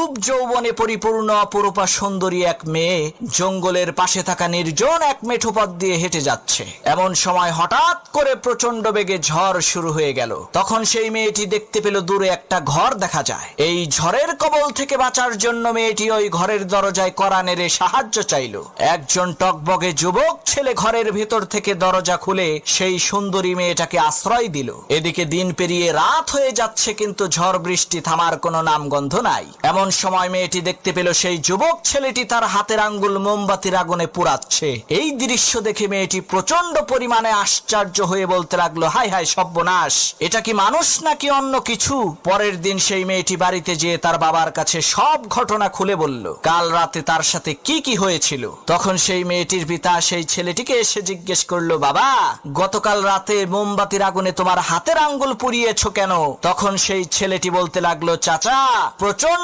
রূপ যৌবনে পরিপূর্ণ অপরূপা সুন্দরী এক মেয়ে জঙ্গলের পাশে থাকা নির্জন এক মেঠো পথ দিয়ে হেঁটে যাচ্ছে। এমন সময় হঠাৎ করে প্রচন্ড বেগে ঝড় শুরু হয়ে গেল। তখন সেই মেয়েটি দেখতে পেল দূরে একটা ঘর দেখা যায়। এই ঝড়ের কবল থেকে বাঁচার জন্য মেয়েটি ওই ঘরের দরজায় কড়া নেড়ে সাহায্য চাইল। একজন টকবগে যুবক ছেলে ঘরের ভেতর থেকে দরজা খুলে সেই সুন্দরী মেয়েটাকে আশ্রয় দিল। এদিকে দিন পেরিয়ে রাত হয়ে যাচ্ছে, কিন্তু ঝড় বৃষ্টি থামার কোনো নামগন্ধ নাই। এমন সময় মেয়েটি দেখতে পেল সেই যুবক ছেলেটি তার হাতের আঙ্গুল মোমবাতির আগুনে পুড়াচ্ছে। এই দৃশ্য দেখে মেয়েটি প্রচন্ড পরিমাণে আশ্চর্য হয়ে বলতে লাগলো, হায় হায় সর্বনাশ, এটা কি মানুষ নাকি অন্য কিছু? পরের দিন সেই মেয়েটি বাড়িতে যেয়ে তার বাবার কাছে সব ঘটনা খুলে বলল, কাল রাতে তার সাথে কি কি হয়েছিল। তখন সেই মেয়েটির পিতা সেই ছেলেটিকে এসে জিজ্ঞেস করলো, বাবা, গতকাল রাতে মোমবাতির আগুনে তোমার হাতের আঙ্গুল পুড়িয়েছো কেন? তখন সেই ছেলেটি বলতে লাগলো, চাচা, প্রচন্ড